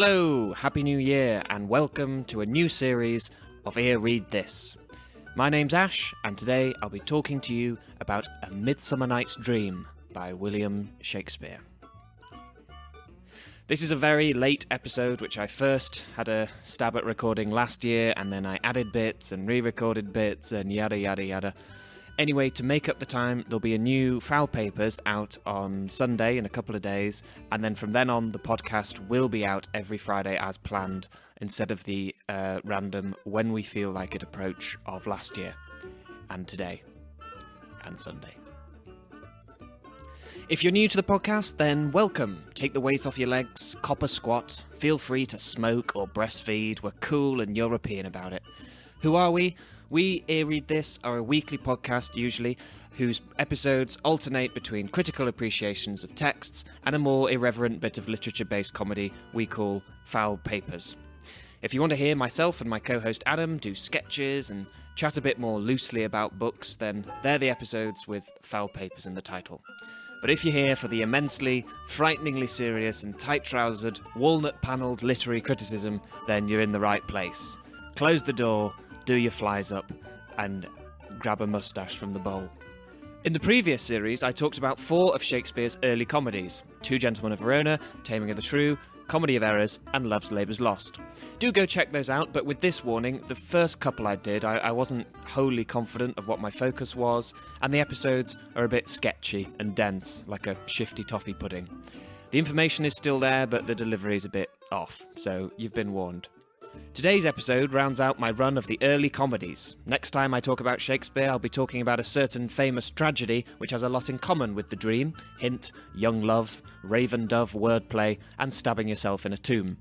Hello, Happy New Year, and welcome to a new series of Read This. My name's Ash, and today I'll be talking to you about A Midsummer Night's Dream by William Shakespeare. This is a very late episode, which I first had a stab at recording last year, and then I added bits and re-recorded bits and yada yada yada. Anyway, to make up the time, there'll be a new Foul Papers out on Sunday in a couple of days, and then from then on, the podcast will be out every Friday as planned, instead of the random when we feel like it approach of last year, and today, and Sunday. If you're new to the podcast, then welcome. Take the weight off your legs, cop a squat, feel free to smoke or breastfeed. We're cool and European about it. Who are we? We, Read This, are a weekly podcast usually, whose episodes alternate between critical appreciations of texts and a more irreverent bit of literature-based comedy we call Foul Papers. If you want to hear myself and my co-host Adam do sketches and chat a bit more loosely about books, then they're the episodes with Foul Papers in the title. But if you're here for the immensely, frighteningly serious and tight-trousered, walnut-panelled literary criticism, then you're in the right place. Close the door, do your flies up, and grab a moustache from the bowl. In the previous series, I talked about 4 of Shakespeare's early comedies: Two Gentlemen of Verona, Taming of the Shrew, Comedy of Errors, and Love's Labour's Lost. Do go check those out, but with this warning, the first couple I did, I wasn't wholly confident of what my focus was, and the episodes are a bit sketchy and dense, like a shifty toffee pudding. The information is still there, but the delivery is a bit off, so you've been warned. Today's episode rounds out my run of the early comedies. Next time I talk about Shakespeare, I'll be talking about a certain famous tragedy which has a lot in common with The Dream: hint, young love, raven dove wordplay, and stabbing yourself in a tomb.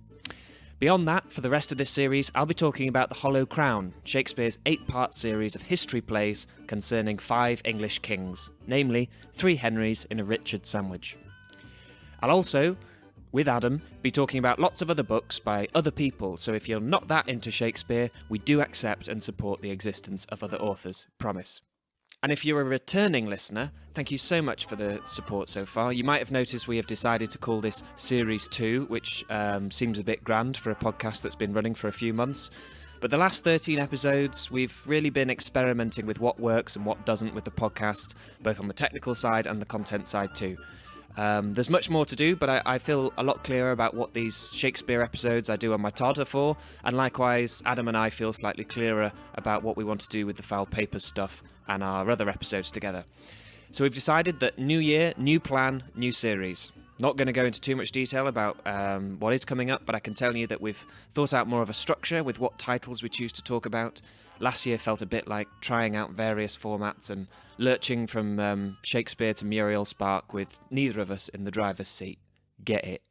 Beyond that, for the rest of this series, I'll be talking about The Hollow Crown, Shakespeare's 8-part series of history plays concerning 5 English kings, namely 3 Henrys in a Richard sandwich. I'll also, with Adam, be talking about lots of other books by other people, so if you're not that into Shakespeare, we do accept and support the existence of other authors, promise. And if you're a returning listener, thank you so much for the support so far. You might have noticed we have decided to call this Series 2, which seems a bit grand for a podcast that's been running for a few months. But the last 13 episodes, we've really been experimenting with what works and what doesn't with the podcast, both on the technical side and the content side too. There's much more to do, but I feel a lot clearer about what these Shakespeare episodes I do on my Todd are for, and likewise, Adam and I feel slightly clearer about what we want to do with the Foul Papers stuff and our other episodes together. So we've decided that new year, new plan, new series. Not going to go into too much detail about what is coming up, but I can tell you that we've thought out more of a structure with what titles we choose to talk about. Last year felt a bit like trying out various formats and lurching from Shakespeare to Muriel Spark with neither of us in the driver's seat. Get it?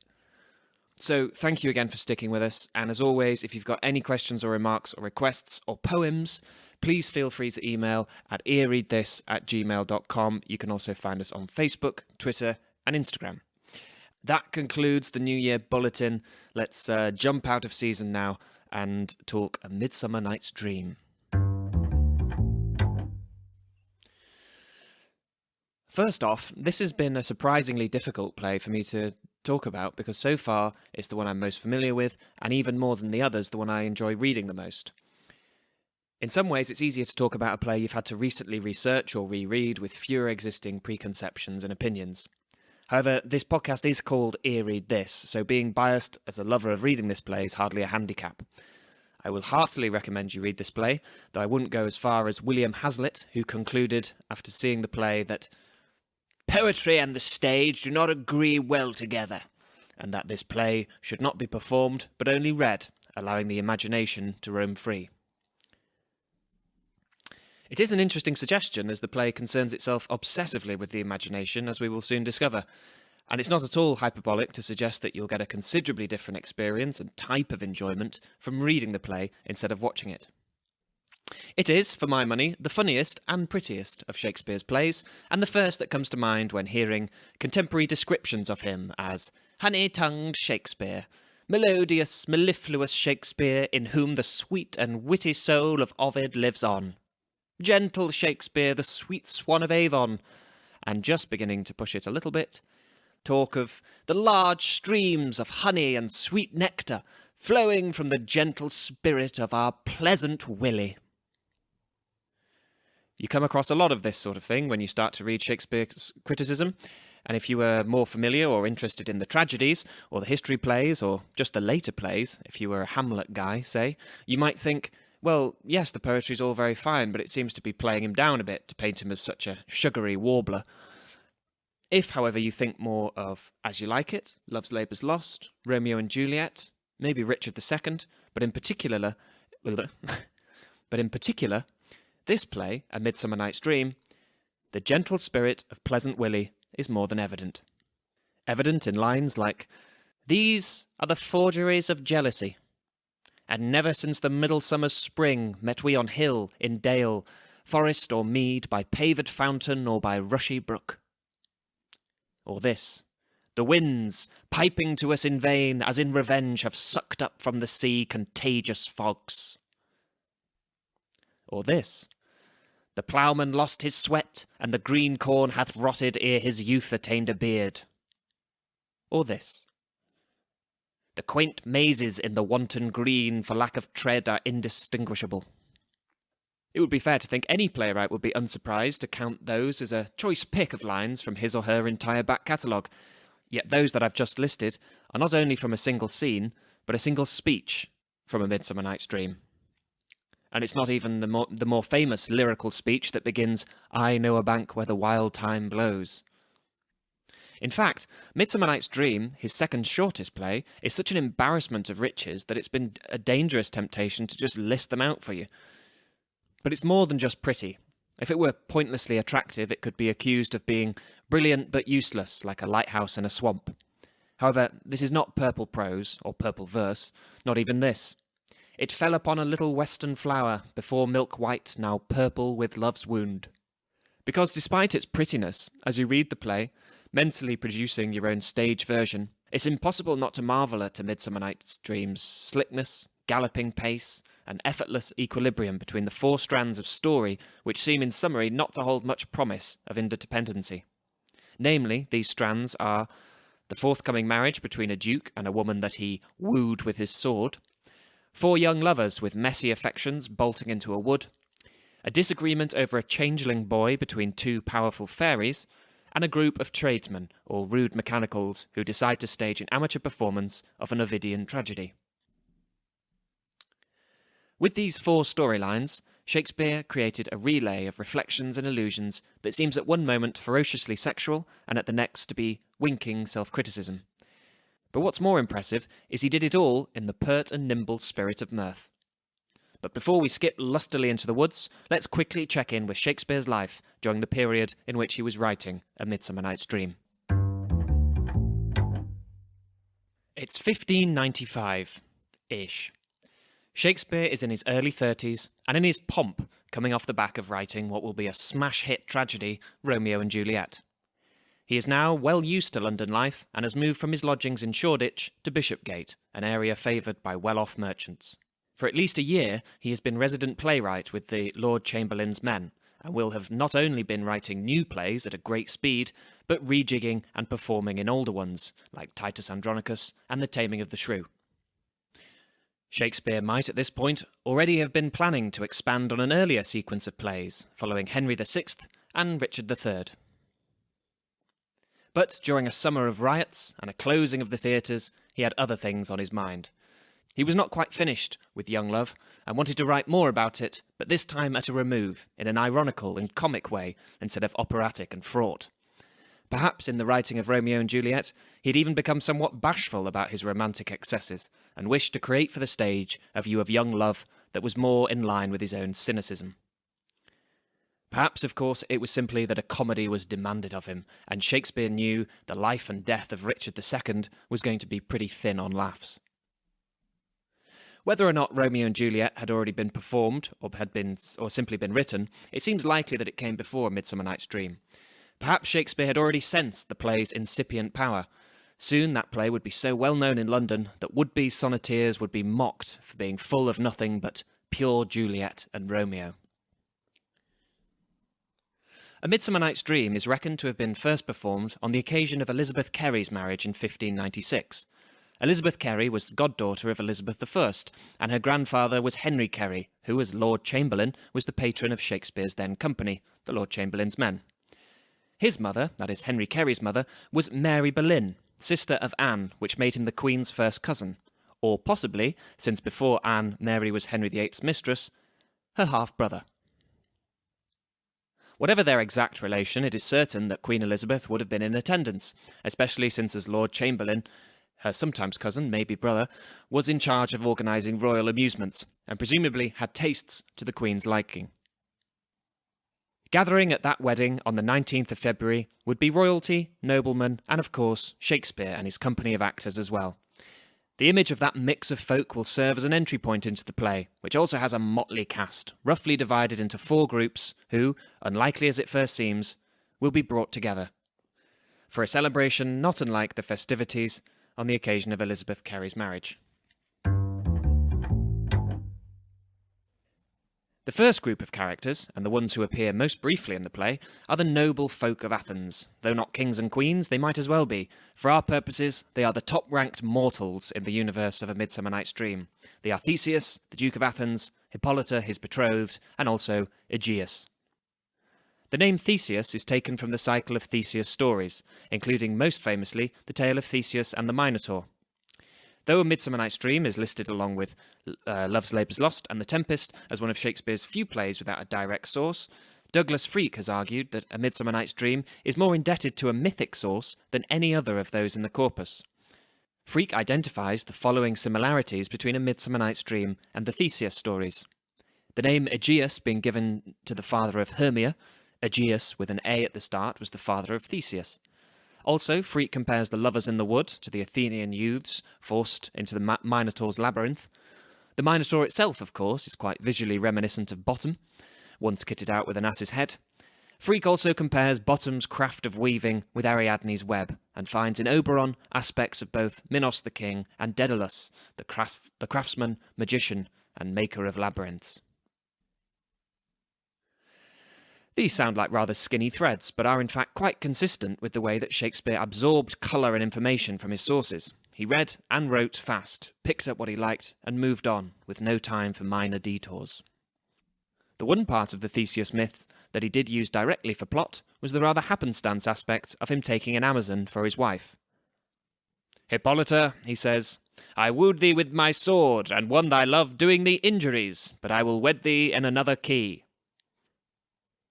So thank you again for sticking with us, and as always, if you've got any questions or remarks or requests or poems, please feel free to email at earreadthis@gmail.com. You can also find us on Facebook, Twitter, and Instagram. That concludes the New Year bulletin. Let's jump out of season now and talk A Midsummer Night's Dream. First off, this has been a surprisingly difficult play for me to talk about because so far it's the one I'm most familiar with, and even more than the others, the one I enjoy reading the most. In some ways, it's easier to talk about a play you've had to recently research or reread with fewer existing preconceptions and opinions. However, this podcast is called Read This, so being biased as a lover of reading this play is hardly a handicap. I will heartily recommend you read this play, though I wouldn't go as far as William Hazlitt, who concluded, after seeing the play, that poetry and the stage do not agree well together, and that this play should not be performed, but only read, allowing the imagination to roam free. It is an interesting suggestion, as the play concerns itself obsessively with the imagination, as we will soon discover. And it's not at all hyperbolic to suggest that you'll get a considerably different experience and type of enjoyment from reading the play instead of watching it. It is, for my money, the funniest and prettiest of Shakespeare's plays, and the first that comes to mind when hearing contemporary descriptions of him as honey-tongued Shakespeare, melodious, mellifluous Shakespeare, in whom the sweet and witty soul of Ovid lives on. Gentle Shakespeare, the sweet swan of Avon, and just beginning to push it a little bit, talk of the large streams of honey and sweet nectar flowing from the gentle spirit of our pleasant Willie. You come across a lot of this sort of thing when you start to read Shakespeare's criticism, and if you were more familiar or interested in the tragedies, or the history plays, or just the later plays, if you were a Hamlet guy, say, you might think, well, yes, the poetry's all very fine, but it seems to be playing him down a bit to paint him as such a sugary warbler. If, however, you think more of As You Like It, Love's Labour's Lost, Romeo and Juliet, maybe Richard II, but in particular, this play, A Midsummer Night's Dream, the gentle spirit of pleasant Willie is more than evident. Evident in lines like, "These are the forgeries of jealousy, and never since the middle summer's spring met we on hill, in dale, forest or mead, by paved fountain or by rushy brook." Or this, "The winds, piping to us in vain, as in revenge, have sucked up from the sea contagious fogs." Or this, "The ploughman lost his sweat, and the green corn hath rotted ere his youth attained a beard." Or this, "The quaint mazes in the wanton green for lack of tread are indistinguishable." It would be fair to think any playwright would be unsurprised to count those as a choice pick of lines from his or her entire back catalogue, yet those that I've just listed are not only from a single scene, but a single speech from A Midsummer Night's Dream. And it's not even the more famous lyrical speech that begins, "I know a bank where the wild thyme blows." In fact, Midsummer Night's Dream, his second shortest play, is such an embarrassment of riches that it's been a dangerous temptation to just list them out for you. But it's more than just pretty. If it were pointlessly attractive, it could be accused of being brilliant but useless, like a lighthouse in a swamp. However, this is not purple prose, or purple verse, not even this. "It fell upon a little western flower, before milk white, now purple with love's wound." Because despite its prettiness, as you read the play, mentally producing your own stage version, it's impossible not to marvel at A Midsummer Night's Dream's slickness, galloping pace, and effortless equilibrium between the four strands of story which seem in summary not to hold much promise of interdependency. Namely, these strands are the forthcoming marriage between a duke and a woman that he wooed with his sword, four young lovers with messy affections bolting into a wood, a disagreement over a changeling boy between two powerful fairies, and a group of tradesmen, or rude mechanicals, who decide to stage an amateur performance of an Ovidian tragedy. With these four storylines, Shakespeare created a relay of reflections and illusions that seems at one moment ferociously sexual and at the next to be winking self-criticism. But what's more impressive is he did it all in the pert and nimble spirit of mirth. But before we skip lustily into the woods, let's quickly check in with Shakespeare's life during the period in which he was writing A Midsummer Night's Dream. It's 1595-ish. Shakespeare is in his early 30s and in his pomp, coming off the back of writing what will be a smash hit tragedy, Romeo and Juliet. He is now well used to London life and has moved from his lodgings in Shoreditch to Bishopgate, an area favoured by well-off merchants. For at least a year, he has been resident playwright with the Lord Chamberlain's men, and will have not only been writing new plays at a great speed, but rejigging and performing in older ones, like Titus Andronicus and The Taming of the Shrew. Shakespeare might at this point already have been planning to expand on an earlier sequence of plays, following Henry VI and Richard III. But during a summer of riots and a closing of the theatres, he had other things on his mind. He was not quite finished with Young Love, and wanted to write more about it, but this time at a remove, in an ironical and comic way, instead of operatic and fraught. Perhaps in the writing of Romeo and Juliet, he had even become somewhat bashful about his romantic excesses, and wished to create for the stage a view of young love that was more in line with his own cynicism. Perhaps, of course, it was simply that a comedy was demanded of him, and Shakespeare knew the life and death of Richard II was going to be pretty thin on laughs. Whether or not Romeo and Juliet had already been performed, or simply been written, it seems likely that it came before A Midsummer Night's Dream. Perhaps Shakespeare had already sensed the play's incipient power. Soon that play would be so well known in London that would-be sonneteers would be mocked for being full of nothing but pure Juliet and Romeo. A Midsummer Night's Dream is reckoned to have been first performed on the occasion of Elizabeth Carey's marriage in 1596. Elizabeth Carey was the goddaughter of Elizabeth I, and her grandfather was Henry Carey, who, as Lord Chamberlain, was the patron of Shakespeare's then company, the Lord Chamberlain's Men. His mother, that is Henry Carey's mother, was Mary Boleyn, sister of Anne, which made him the Queen's first cousin, or possibly, since before Anne, Mary was Henry VIII's mistress, her half-brother. Whatever their exact relation, it is certain that Queen Elizabeth would have been in attendance, especially since as Lord Chamberlain, her sometimes cousin, maybe brother, was in charge of organising royal amusements, and presumably had tastes to the Queen's liking. Gathering at that wedding on the 19th of February would be royalty, noblemen, and of course Shakespeare and his company of actors as well. The image of that mix of folk will serve as an entry point into the play, which also has a motley cast, roughly divided into 4 groups who, unlikely as it first seems, will be brought together for a celebration not unlike the festivities on the occasion of Elizabeth Carey's marriage. The first group of characters, and the ones who appear most briefly in the play, are the noble folk of Athens. Though not kings and queens, they might as well be. For our purposes, they are the top-ranked mortals in the universe of A Midsummer Night's Dream. They are Theseus, the Duke of Athens, Hippolyta, his betrothed, and also Aegeus. The name Theseus is taken from the cycle of Theseus stories, including most famously the tale of Theseus and the Minotaur. Though A Midsummer Night's Dream is listed along with Love's Labour's Lost and The Tempest as one of Shakespeare's few plays without a direct source, Douglas Freak has argued that A Midsummer Night's Dream is more indebted to a mythic source than any other of those in the corpus. Freak identifies the following similarities between A Midsummer Night's Dream and the Theseus stories. The name Aegeus being given to the father of Hermia. Aegeus, with an A at the start, was the father of Theseus. Also, Freak compares the lovers in the wood to the Athenian youths forced into the Minotaur's labyrinth. The Minotaur itself, of course, is quite visually reminiscent of Bottom, once kitted out with an ass's head. Freak also compares Bottom's craft of weaving with Ariadne's web, and finds in Oberon aspects of both Minos the king and Daedalus, the craftsman, magician, and maker of labyrinths. These sound like rather skinny threads, but are in fact quite consistent with the way that Shakespeare absorbed colour and information from his sources. He read and wrote fast, picked up what he liked, and moved on, with no time for minor detours. The one part of the Theseus myth that he did use directly for plot was the rather happenstance aspect of him taking an Amazon for his wife. "Hippolyta," he says, "I wooed thee with my sword, and won thy love doing thee injuries, but I will wed thee in another key."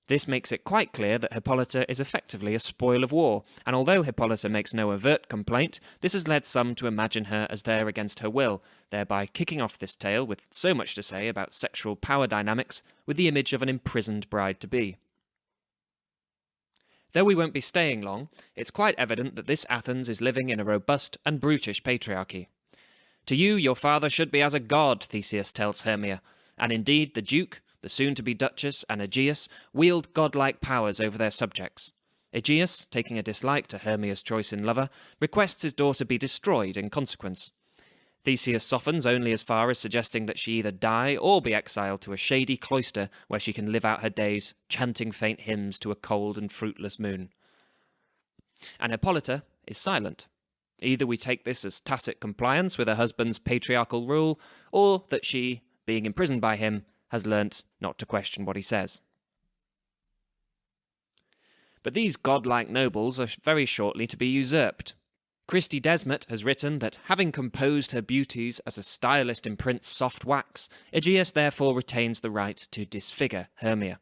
This makes it quite clear that Hippolyta is effectively a spoil of war, and although Hippolyta makes no overt complaint, this has led some to imagine her as there against her will, thereby kicking off this tale with so much to say about sexual power dynamics with the image of an imprisoned bride-to-be. Though we won't be staying long, it's quite evident that this Athens is living in a robust and brutish patriarchy. "To you, your father should be as a god," Theseus tells Hermia, and indeed the Duke, the soon-to-be Duchess, and Aegeus wield godlike powers over their subjects. Aegeus, taking a dislike to Hermia's choice in lover, requests his daughter be destroyed in consequence. Theseus softens only as far as suggesting that she either die or be exiled to a shady cloister where she can live out her days chanting faint hymns to a cold and fruitless moon. And Hippolyta is silent. Either we take this as tacit compliance with her husband's patriarchal rule, or that she, being imprisoned by him, has learnt not to question what he says. But these godlike nobles are very shortly to be usurped. Christy Desmond has written that, having composed her beauties as a stylist imprints soft wax, Aegeus therefore retains the right to disfigure Hermia.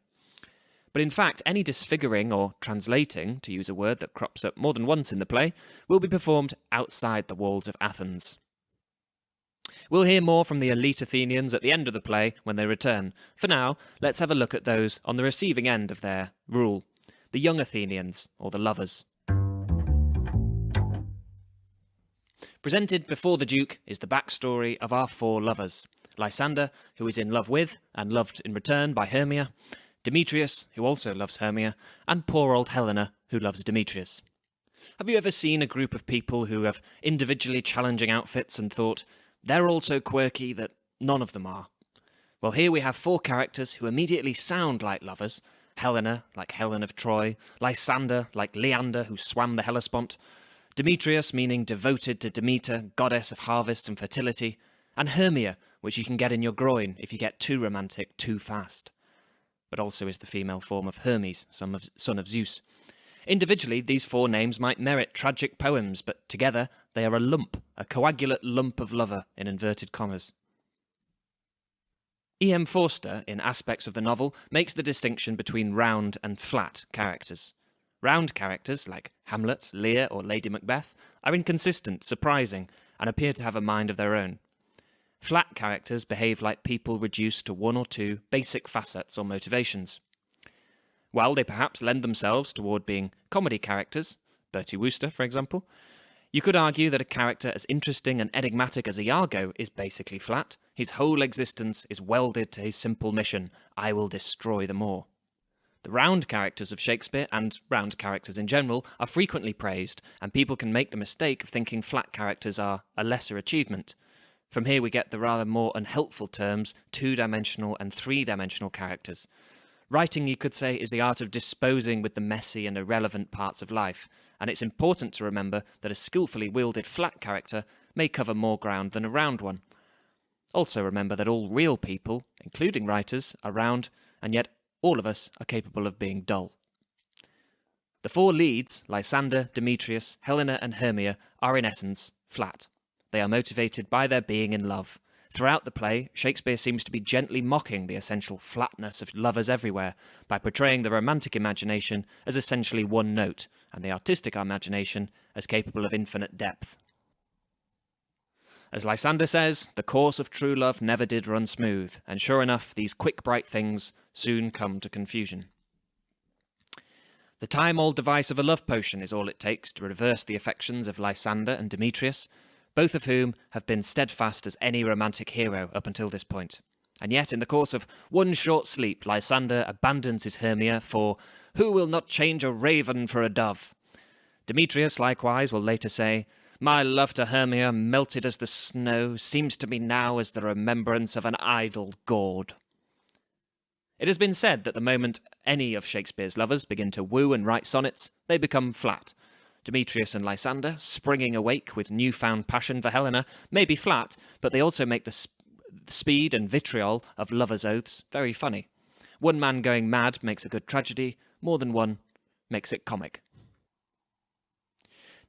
But in fact, any disfiguring or translating, to use a word that crops up more than once in the play, will be performed outside the walls of Athens. We'll hear more from the elite Athenians at the end of the play when they return. For now, let's have a look at those on the receiving end of their rule, the young Athenians, or the lovers. Presented before the Duke is the backstory of our 4 lovers. Lysander, who is in love with and loved in return by Hermia, Demetrius, who also loves Hermia, and poor old Helena, who loves Demetrius. Have you ever seen a group of people who have individually challenging outfits and thought, they're all so quirky that none of them are? Well, here we have 4 characters who immediately sound like lovers. Helena, like Helen of Troy, Lysander, like Leander, who swam the Hellespont, Demetrius, meaning devoted to Demeter, goddess of harvest and fertility, and Hermia, which you can get in your groin if you get too romantic too fast. But also is the female form of Hermes, son of Zeus. Individually, these four names might merit tragic poems, but together they are a lump, a coagulate lump of lover, in inverted commas. E.M. Forster, in Aspects of the Novel, makes the distinction between round and flat characters. Round characters, like Hamlet, Lear, or Lady Macbeth, are inconsistent, surprising, and appear to have a mind of their own. Flat characters behave like people reduced to one or two basic facets or motivations. While they perhaps lend themselves toward being comedy characters, Bertie Wooster, for example, you could argue that a character as interesting and enigmatic as Iago is basically flat. His whole existence is welded to his simple mission: I will destroy them all. The round characters of Shakespeare, and round characters in general, are frequently praised, and people can make the mistake of thinking flat characters are a lesser achievement. From here we get the rather more unhelpful terms two-dimensional and three-dimensional characters. Writing, you could say, is the art of disposing with the messy and irrelevant parts of life, and it's important to remember that a skillfully wielded flat character may cover more ground than a round one. Also remember that all real people, including writers, are round, and yet all of us are capable of being dull. The four leads, Lysander, Demetrius, Helena, and Hermia, are in essence flat. They are motivated by their being in love. Throughout the play, Shakespeare seems to be gently mocking the essential flatness of lovers everywhere by portraying the romantic imagination as essentially one note, and the artistic imagination as capable of infinite depth. As Lysander says, the course of true love never did run smooth, and sure enough, these quick, bright things soon come to confusion. The time-old device of a love potion is all it takes to reverse the affections of Lysander and Demetrius, both of whom have been steadfast as any romantic hero up until this point. And yet, in the course of one short sleep, Lysander abandons his Hermia for "who will not change a raven for a dove?" Demetrius, likewise, will later say, "My love to Hermia, melted as the snow, seems to me now as the remembrance of an idle gaud." It has been said that the moment any of Shakespeare's lovers begin to woo and write sonnets, they become flat. Demetrius and Lysander, springing awake with newfound passion for Helena, may be flat, but they also make the speed and vitriol of lovers' oaths very funny. One man going mad makes a good tragedy, more than one makes it comic.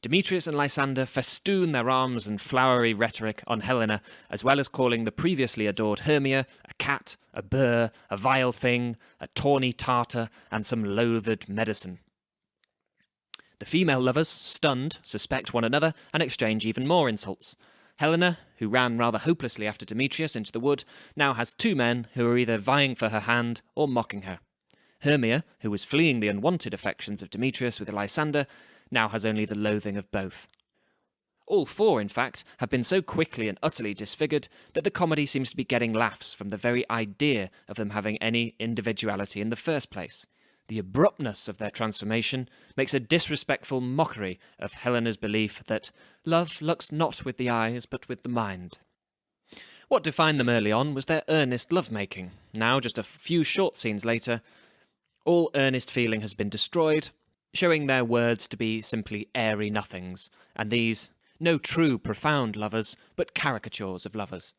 Demetrius and Lysander festoon their arms and flowery rhetoric on Helena, as well as calling the previously adored Hermia a cat, a burr, a vile thing, a tawny tartar, and some loathed medicine. The female lovers, stunned, suspect one another and exchange even more insults. Helena, who ran rather hopelessly after Demetrius into the wood, now has two men who are either vying for her hand or mocking her. Hermia, who was fleeing the unwanted affections of Demetrius with Lysander, now has only the loathing of both. All four, in fact, have been so quickly and utterly disfigured that the comedy seems to be getting laughs from the very idea of them having any individuality in the first place. The abruptness of their transformation makes a disrespectful mockery of Helena's belief that love looks not with the eyes but with the mind. What defined them early on was their earnest love-making. Now, just a few short scenes later, all earnest feeling has been destroyed, showing their words to be simply airy nothings, and these no true profound lovers, but caricatures of lovers.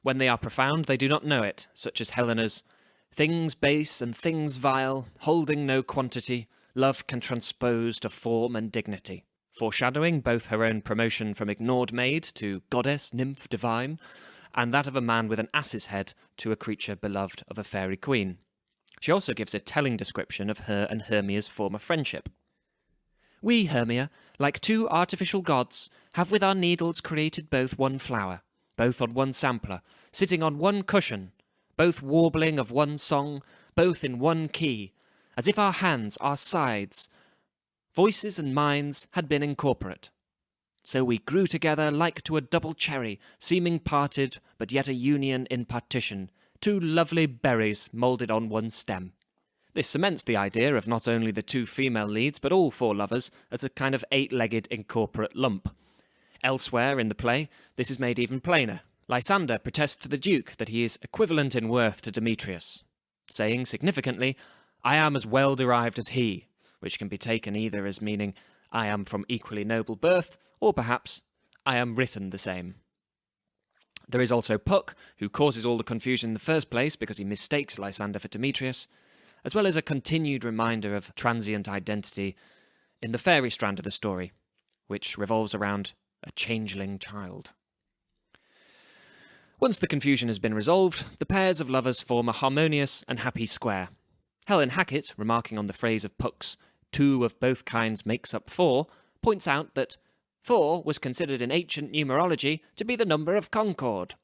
When they are profound, they do not know it, such as Helena's "things base and things vile, holding no quantity, love can transpose to form and dignity," foreshadowing both her own promotion from ignored maid to goddess, nymph divine, and that of a man with an ass's head to a creature beloved of a fairy queen. She also gives a telling description of her and Hermia's former friendship. "We, Hermia, like two artificial gods, have with our needles created both one flower, both on one sampler, sitting on one cushion, both warbling of one song, both in one key, as if our hands, our sides, voices and minds had been incorporate. So we grew together like to a double cherry, seeming parted, but yet a union in partition, two lovely berries moulded on one stem." This cements the idea of not only the two female leads, but all four lovers as a kind of eight-legged incorporate lump. Elsewhere in the play, this is made even plainer. Lysander protests to the Duke that he is equivalent in worth to Demetrius, saying significantly, I am as well derived as he, which can be taken either as meaning I am from equally noble birth, or perhaps I am written the same. There is also Puck, who causes all the confusion in the first place because he mistakes Lysander for Demetrius, as well as a continued reminder of transient identity in the fairy strand of the story, which revolves around a changeling child. Once the confusion has been resolved, the pairs of lovers form a harmonious and happy square. Helen Hackett, remarking on the phrase of Puck's "two of both kinds makes up four," points out that 4 was considered in ancient numerology to be the number of concord.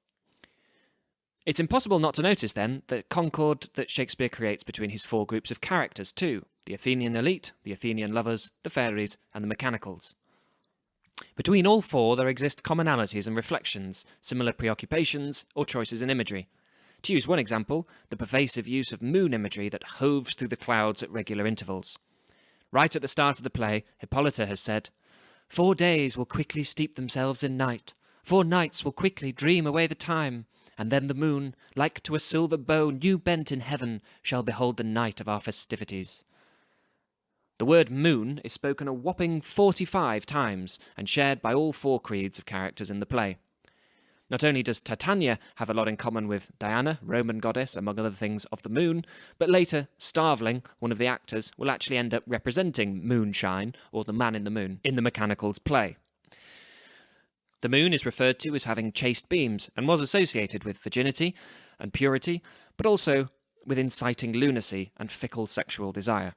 It's impossible not to notice, then, the concord that Shakespeare creates between his 4 groups of characters too: the Athenian elite, the Athenian lovers, the fairies, and the mechanicals. Between all 4 there exist commonalities and reflections, similar preoccupations, or choices in imagery. To use one example, the pervasive use of moon imagery that hoves through the clouds at regular intervals. Right at the start of the play, Hippolyta has said, "4 days will quickly steep themselves in night, 4 nights will quickly dream away the time, and then the moon, like to a silver bow new bent in heaven, shall behold the night of our festivities." The word moon is spoken a whopping 45 times, and shared by all 4 creeds of characters in the play. Not only does Titania have a lot in common with Diana, Roman goddess, among other things, of the moon, but later Starveling, one of the actors, will actually end up representing Moonshine, or the man in the moon, in the Mechanicals play. The moon is referred to as having chaste beams, and was associated with virginity and purity, but also with inciting lunacy and fickle sexual desire.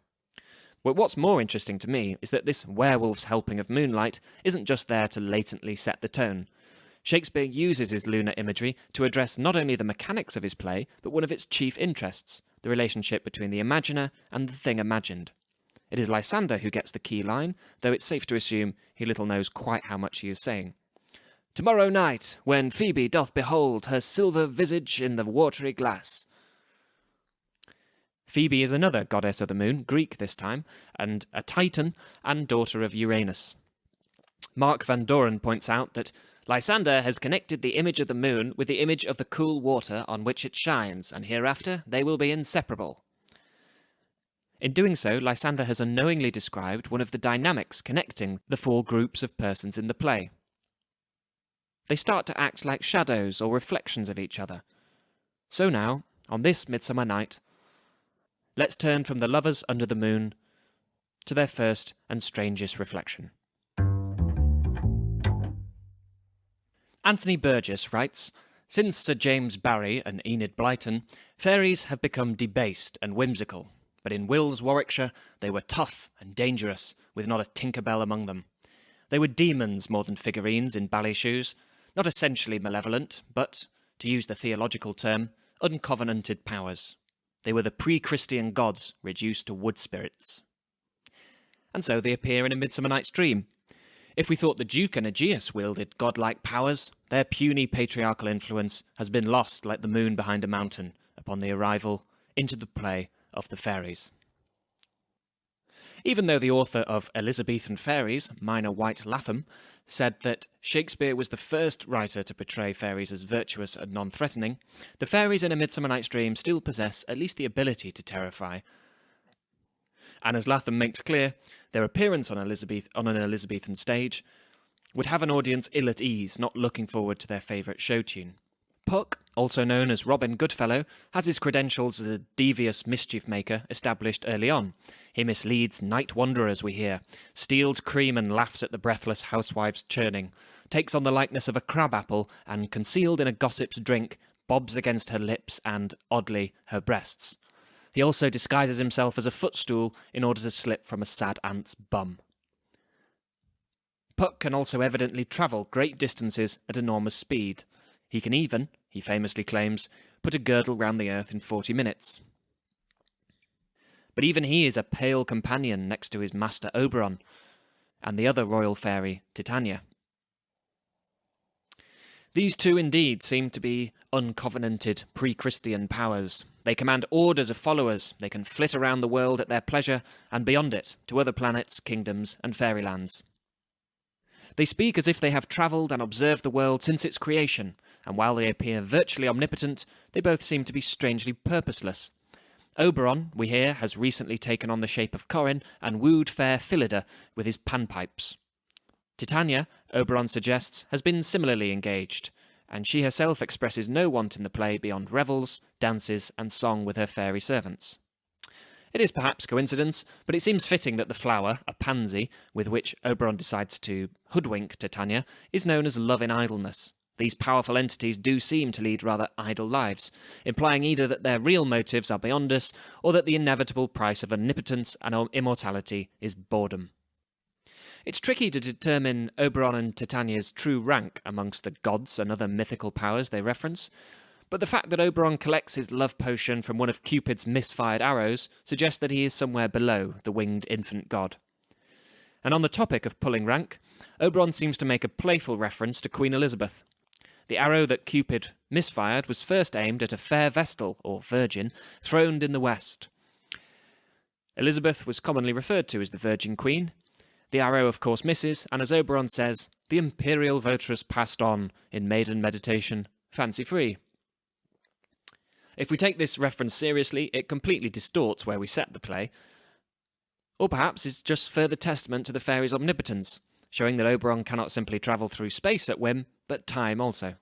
But what's more interesting to me is that this werewolf's helping of moonlight isn't just there to latently set the tone. Shakespeare uses his lunar imagery to address not only the mechanics of his play, but one of its chief interests, the relationship between the imaginer and the thing imagined. It is Lysander who gets the key line, though it's safe to assume he little knows quite how much he is saying. "Tomorrow night, when Phoebe doth behold her silver visage in the watery glass." Phoebe is another goddess of the moon, Greek this time, and a Titan and daughter of Uranus. Mark Van Doren points out that Lysander has connected the image of the moon with the image of the cool water on which it shines, and hereafter they will be inseparable. In doing so, Lysander has unknowingly described one of the dynamics connecting the 4 groups of persons in the play. They start to act like shadows or reflections of each other. So now, on this midsummer night, let's turn from the lovers under the moon to their first and strangest reflection. Anthony Burgess writes, "Since Sir James Barry and Enid Blyton, fairies have become debased and whimsical, but in Will's Warwickshire they were tough and dangerous, with not a Tinkerbell among them. They were demons more than figurines in ballet shoes, not essentially malevolent, but, to use the theological term, uncovenanted powers. They were the pre-Christian gods reduced to wood spirits." And so they appear in A Midsummer Night's Dream. If we thought the Duke and Aegeus wielded godlike powers, their puny patriarchal influence has been lost like the moon behind a mountain upon the arrival into the play of the fairies. Even though the author of Elizabethan Fairies, Minor White Latham, said that Shakespeare was the first writer to portray fairies as virtuous and non-threatening, the fairies in A Midsummer Night's Dream still possess at least the ability to terrify. And as Latham makes clear, their appearance on an Elizabethan stage would have an audience ill at ease, not looking forward to their favourite show tune. Puck, also known as Robin Goodfellow, has his credentials as a devious mischief maker established early on. He misleads night wanderers, we hear, steals cream and laughs at the breathless housewife's churning, takes on the likeness of a crab-apple, and, concealed in a gossip's drink, bobs against her lips and, oddly, her breasts. He also disguises himself as a footstool in order to slip from a sad ant's bum. Puck can also evidently travel great distances at enormous speed. He can even, he famously claims, put a girdle round the earth in 40 minutes. But even he is a pale companion next to his master Oberon and the other royal fairy, Titania. These two indeed seem to be uncovenanted pre-Christian powers. They command orders of followers, they can flit around the world at their pleasure and beyond it, to other planets, kingdoms, and fairylands. They speak as if they have travelled and observed the world since its creation, and while they appear virtually omnipotent, they both seem to be strangely purposeless. Oberon, we hear, has recently taken on the shape of Corin and wooed fair Phillida with his panpipes. Titania, Oberon suggests, has been similarly engaged, and she herself expresses no want in the play beyond revels, dances, and song with her fairy servants. It is perhaps coincidence, but it seems fitting that the flower, a pansy, with which Oberon decides to hoodwink Titania, is known as love in idleness. These powerful entities do seem to lead rather idle lives, implying either that their real motives are beyond us, or that the inevitable price of omnipotence and immortality is boredom. It's tricky to determine Oberon and Titania's true rank amongst the gods and other mythical powers they reference, but the fact that Oberon collects his love potion from one of Cupid's misfired arrows suggests that he is somewhere below the winged infant god. And on the topic of pulling rank, Oberon seems to make a playful reference to Queen Elizabeth. The arrow that Cupid misfired was first aimed at a fair vestal, or virgin, throned in the west. Elizabeth was commonly referred to as the Virgin Queen. The arrow, of course, misses, and as Oberon says, the imperial votress passed on in maiden meditation, fancy-free. If we take this reference seriously, it completely distorts where we set the play, or perhaps is just further testament to the fairies' omnipotence, showing that Oberon cannot simply travel through space at whim, but time also.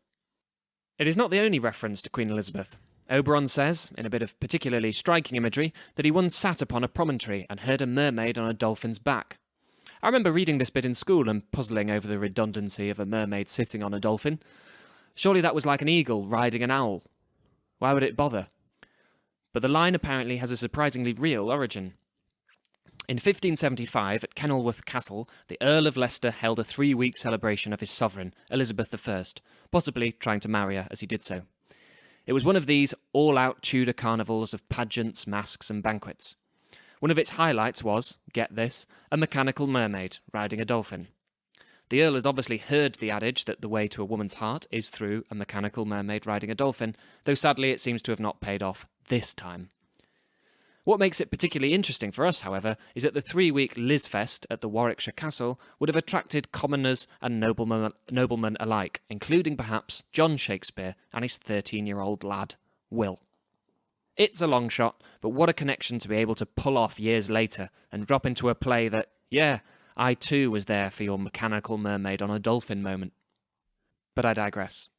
It is not the only reference to Queen Elizabeth. Oberon says, in a bit of particularly striking imagery, that he once sat upon a promontory and heard a mermaid on a dolphin's back. I remember reading this bit in school and puzzling over the redundancy of a mermaid sitting on a dolphin. Surely that was like an eagle riding an owl. Why would it bother? But the line apparently has a surprisingly real origin. In 1575, at Kenilworth Castle, the Earl of Leicester held a 3-week celebration of his sovereign, Elizabeth I, possibly trying to marry her as he did so. It was one of these all-out Tudor carnivals of pageants, masks, and banquets. One of its highlights was, get this, a mechanical mermaid riding a dolphin. The Earl has obviously heard the adage that the way to a woman's heart is through a mechanical mermaid riding a dolphin, though sadly it seems to have not paid off this time. What makes it particularly interesting for us, however, is that the 3-week Lizfest at the Warwickshire Castle would have attracted commoners and noblemen alike, including perhaps John Shakespeare and his 13-year-old lad, Will. It's a long shot, but what a connection to be able to pull off years later and drop into a play that, yeah, I too was there for your mechanical mermaid on a dolphin moment. But I digress.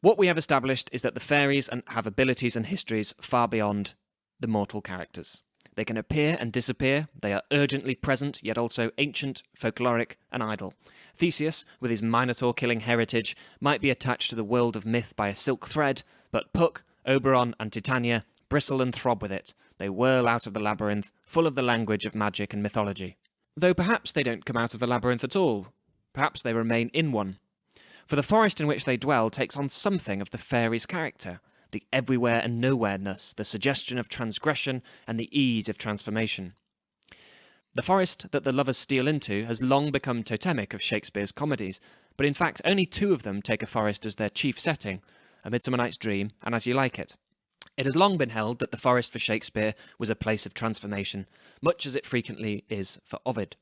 What we have established is that the fairies have abilities and histories far beyond the mortal characters. They can appear and disappear, they are urgently present, yet also ancient, folkloric, and idle. Theseus, with his Minotaur-killing heritage, might be attached to the world of myth by a silk thread, but Puck, Oberon, and Titania bristle and throb with it. They whirl out of the labyrinth, full of the language of magic and mythology. Though perhaps they don't come out of the labyrinth at all. Perhaps they remain in one. For the forest in which they dwell takes on something of the fairies' character, the everywhere and nowhere-ness, the suggestion of transgression, and the ease of transformation. The forest that the lovers steal into has long become totemic of Shakespeare's comedies, but in fact only 2 of them take a forest as their chief setting, A Midsummer Night's Dream and As You Like It. It has long been held that the forest for Shakespeare was a place of transformation, much as it frequently is for Ovid.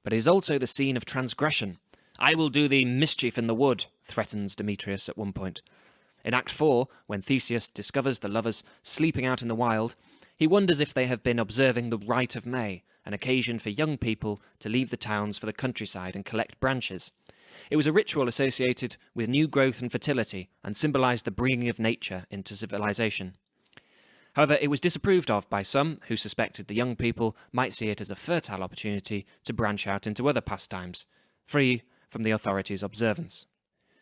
But it is also the scene of transgression. I will do thee mischief in the wood, threatens Demetrius at one point. In Act 4, when Theseus discovers the lovers sleeping out in the wild, he wonders if they have been observing the Rite of May, an occasion for young people to leave the towns for the countryside and collect branches. It was a ritual associated with new growth and fertility, and symbolised the bringing of nature into civilization. However, it was disapproved of by some who suspected the young people might see it as a fertile opportunity to branch out into other pastimes, free from the authorities' observance.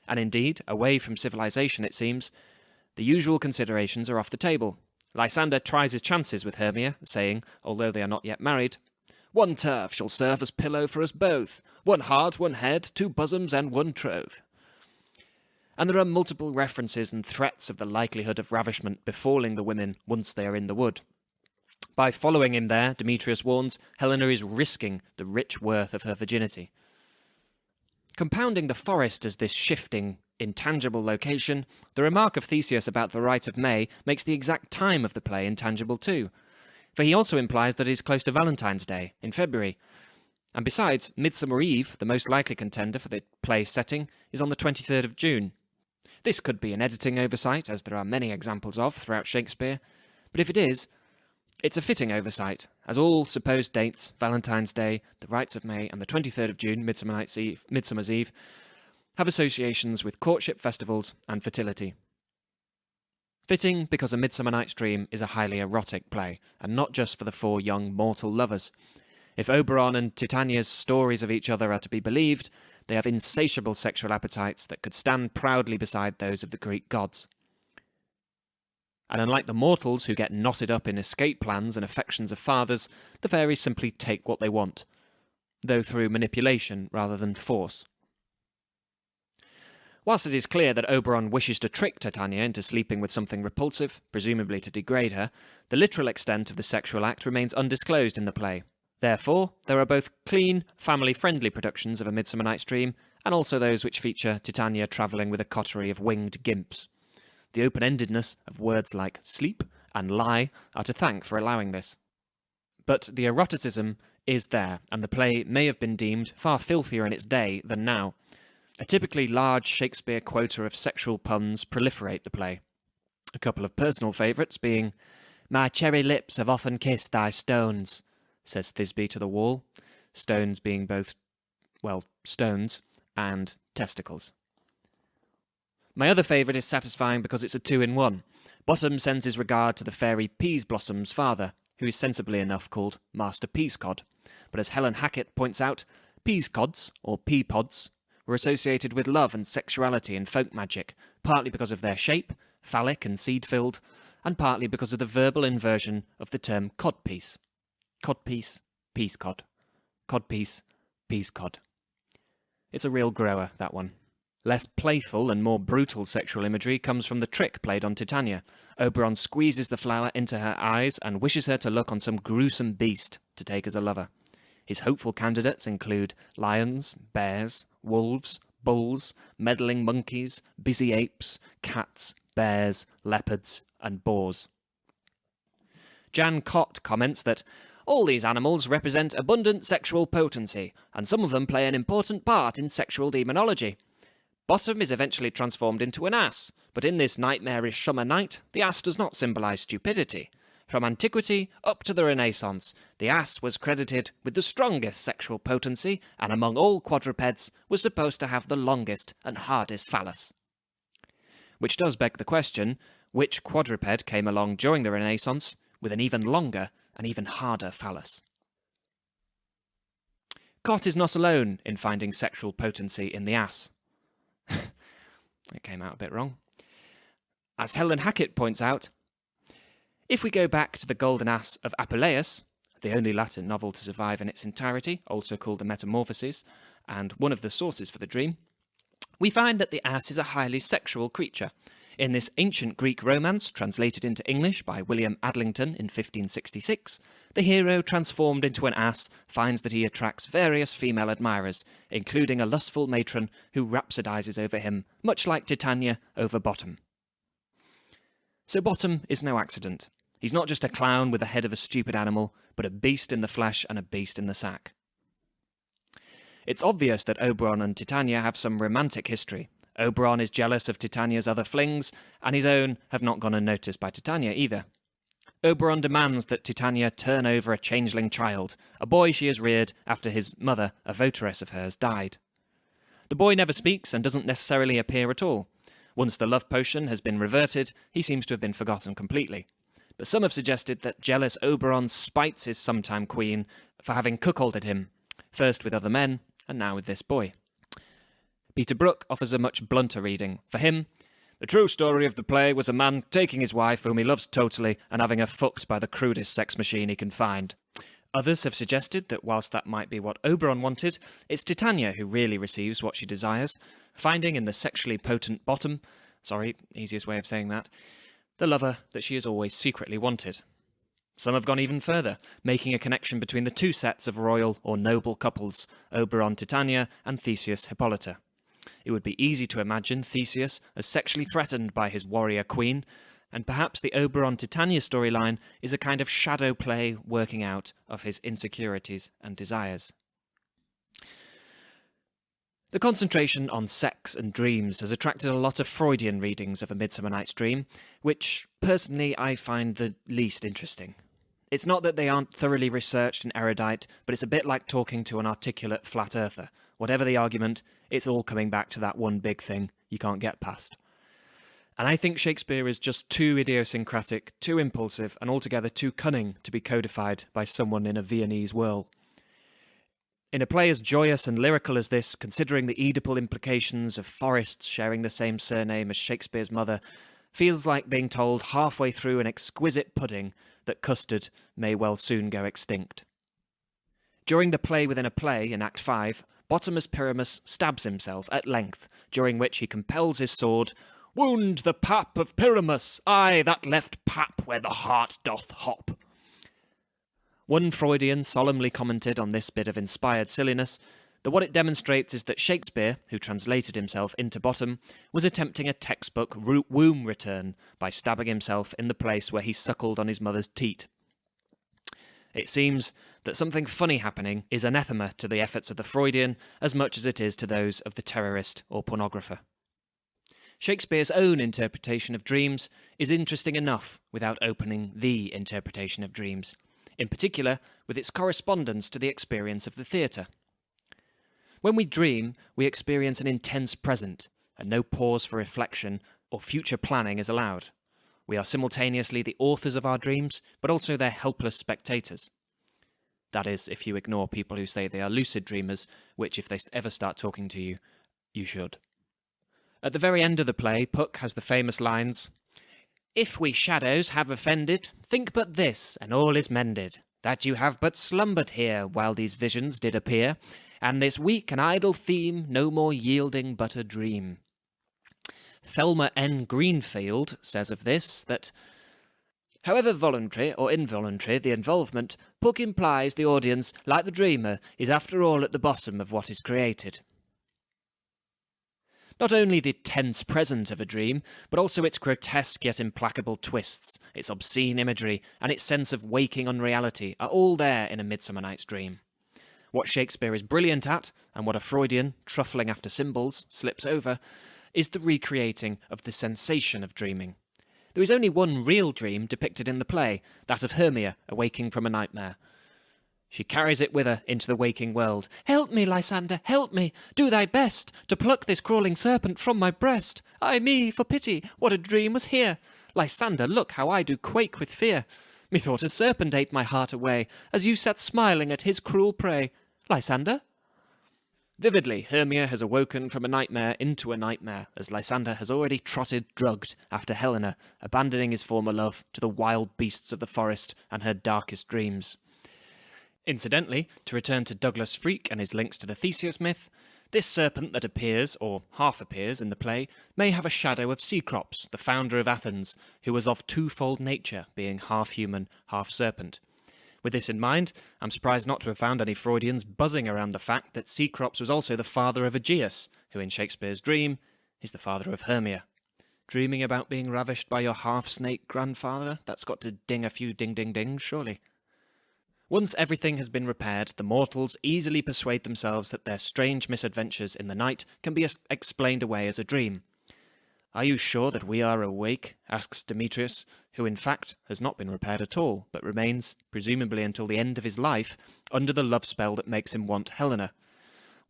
And indeed, away from civilization, it seems, the usual considerations are off the table. Lysander tries his chances with Hermia, saying, although they are not yet married, "One turf shall serve as pillow for us both, 1 heart, 1 head, 2 bosoms, and 1 troth." And there are multiple references and threats of the likelihood of ravishment befalling the women once they are in the wood. By following him there, Demetrius warns, Helena is risking the rich worth of her virginity. Compounding the forest as this shifting, intangible location, the remark of Theseus about the Rite of May makes the exact time of the play intangible too, for he also implies that it is close to Valentine's Day, in February. And besides, Midsummer Eve, the most likely contender for the play's setting, is on the 23rd of June. This could be an editing oversight, as there are many examples of throughout Shakespeare, But if it is, it's a fitting oversight, as all supposed dates, Valentine's Day, the Rites of May, and the 23rd of June, Midsummer's Eve, have associations with courtship festivals and fertility. Fitting because A Midsummer Night's Dream is a highly erotic play, and not just for the four young mortal lovers. If Oberon and Titania's stories of each other are to be believed, they have insatiable sexual appetites that could stand proudly beside those of the Greek gods. And unlike the mortals who get knotted up in escape plans and affections of fathers, the fairies simply take what they want, though through manipulation rather than force. Whilst it is clear that Oberon wishes to trick Titania into sleeping with something repulsive, presumably to degrade her, the literal extent of the sexual act remains undisclosed in the play. Therefore, there are both clean, family-friendly productions of A Midsummer Night's Dream, and also those which feature Titania travelling with a coterie of winged gimps. The open-endedness of words like sleep and lie are to thank for allowing this. But the eroticism is there, and the play may have been deemed far filthier in its day than now. A typically large Shakespeare quota of sexual puns proliferate the play. A couple of personal favourites being, "My cherry lips have often kissed thy stones," says Thisbe to the wall, stones being both, well, stones and testicles. My other favourite is satisfying because it's a two-in-one. Bottom sends his regard to the fairy Peasblossom's father, who is sensibly enough called Master Peascod. But as Helen Hackett points out, peascods, or pea-pods, were associated with love and sexuality in folk magic, partly because of their shape, phallic and seed-filled, and partly because of the verbal inversion of the term codpiece. Codpiece, peascod. Codpiece, peascod. It's a real grower, that one. Less playful and more brutal sexual imagery comes from the trick played on Titania. Oberon squeezes the flower into her eyes and wishes her to look on some gruesome beast to take as a lover. His hopeful candidates include lions, bears, wolves, bulls, meddling monkeys, busy apes, cats, bears, leopards, and boars. Jan Cott comments that all these animals represent abundant sexual potency, and some of them play an important part in sexual demonology. Bottom is eventually transformed into an ass, but in this nightmarish summer night, the ass does not symbolise stupidity. From antiquity up to the Renaissance, the ass was credited with the strongest sexual potency, and among all quadrupeds was supposed to have the longest and hardest phallus. Which does beg the question, which quadruped came along during the Renaissance with an even longer and even harder phallus? Cott is not alone in finding sexual potency in the ass. It came out a bit wrong. As Helen Hackett points out, if we go back to the Golden Ass of Apuleius, the only Latin novel to survive in its entirety, also called the Metamorphoses, and one of the sources for the dream, we find that the ass is a highly sexual creature. In this ancient Greek romance, translated into English by William Adlington in 1566, the hero transformed into an ass finds that he attracts various female admirers, including a lustful matron who rhapsodizes over him, much like Titania over Bottom. So Bottom is no accident. He's not just a clown with the head of a stupid animal, but a beast in the flesh and a beast in the sack. It's obvious that Oberon and Titania have some romantic history. Oberon is jealous of Titania's other flings, and his own have not gone unnoticed by Titania either. Oberon demands that Titania turn over a changeling child, a boy she has reared after his mother, a votaress of hers, died. The boy never speaks and doesn't necessarily appear at all. Once the love potion has been reverted, he seems to have been forgotten completely. But some have suggested that jealous Oberon spites his sometime queen for having cuckolded him, first with other men, and now with this boy. Peter Brook offers a much blunter reading. For him, the true story of the play was a man taking his wife, whom he loves totally, and having her fucked by the crudest sex machine he can find. Others have suggested that whilst that might be what Oberon wanted, it's Titania who really receives what she desires, finding in the sexually potent Bottom, easiest way of saying that, the lover that she has always secretly wanted. Some have gone even further, making a connection between the two sets of royal or noble couples, Oberon Titania and Theseus Hippolyta. It would be easy to imagine Theseus as sexually threatened by his warrior queen, and perhaps the Oberon Titania storyline is a kind of shadow play working out of his insecurities and desires. The concentration on sex and dreams has attracted a lot of Freudian readings of A Midsummer Night's Dream, which, personally, I find the least interesting. It's not that they aren't thoroughly researched and erudite, but it's a bit like talking to an articulate flat earther. Whatever the argument, it's all coming back to that one big thing you can't get past. And I think Shakespeare is just too idiosyncratic, too impulsive, and altogether too cunning to be codified by someone in a Viennese whirl. In a play as joyous and lyrical as this, considering the Oedipal implications of forests sharing the same surname as Shakespeare's mother, feels like being told halfway through an exquisite pudding that custard may well soon go extinct. During the play within a play, in Act 5, Bottomus Pyramus stabs himself at length, during which he compels his sword, "Wound the pap of Pyramus, aye, that left pap where the heart doth hop." One Freudian solemnly commented on this bit of inspired silliness that what it demonstrates is that Shakespeare, who translated himself into Bottom, was attempting a textbook womb return by stabbing himself in the place where he suckled on his mother's teat. It seems that something funny happening is anathema to the efforts of the Freudian as much as it is to those of the terrorist or pornographer. Shakespeare's own interpretation of dreams is interesting enough without opening the interpretation of dreams, in particular with its correspondence to the experience of the theatre. When we dream, we experience an intense present, and no pause for reflection or future planning is allowed. We are simultaneously the authors of our dreams, but also their helpless spectators. That is, if you ignore people who say they are lucid dreamers, which, if they ever start talking to you, you should. At the very end of the play, Puck has the famous lines, "If we shadows have offended, think but this, and all is mended, that you have but slumbered here while these visions did appear, and this weak and idle theme no more yielding but a dream." Thelma N. Greenfield says of this that, "However voluntary or involuntary the involvement, Puck implies the audience, like the dreamer, is after all at the bottom of what is created." Not only the tense present of a dream, but also its grotesque yet implacable twists, its obscene imagery, and its sense of waking unreality are all there in A Midsummer Night's Dream. What Shakespeare is brilliant at, and what a Freudian, truffling after symbols, slips over, is the recreating of the sensation of dreaming. There is only one real dream depicted in the play, that of Hermia awaking from a nightmare. She carries it with her into the waking world. "Help me, Lysander, help me! Do thy best to pluck this crawling serpent from my breast. Ay me, for pity, what a dream was here! Lysander, look how I do quake with fear. Methought a serpent ate my heart away, as you sat smiling at his cruel prey. Lysander?" Vividly, Hermia has awoken from a nightmare into a nightmare, as Lysander has already trotted drugged after Helena, abandoning his former love to the wild beasts of the forest and her darkest dreams. Incidentally, to return to Douglas Freak and his links to the Theseus myth, this serpent that appears, or half appears, in the play may have a shadow of Cecrops, the founder of Athens, who was of twofold nature, being half human, half serpent. With this in mind, I'm surprised not to have found any Freudians buzzing around the fact that Cecrops was also the father of Aegeus, who in Shakespeare's dream is the father of Hermia. Dreaming about being ravished by your half-snake grandfather? That's got to ding a few ding-ding-dings, surely. Once everything has been repaired, the mortals easily persuade themselves that their strange misadventures in the night can be explained away as a dream. "Are you sure that we are awake?" asks Demetrius, who in fact has not been repaired at all, but remains, presumably until the end of his life, under the love spell that makes him want Helena.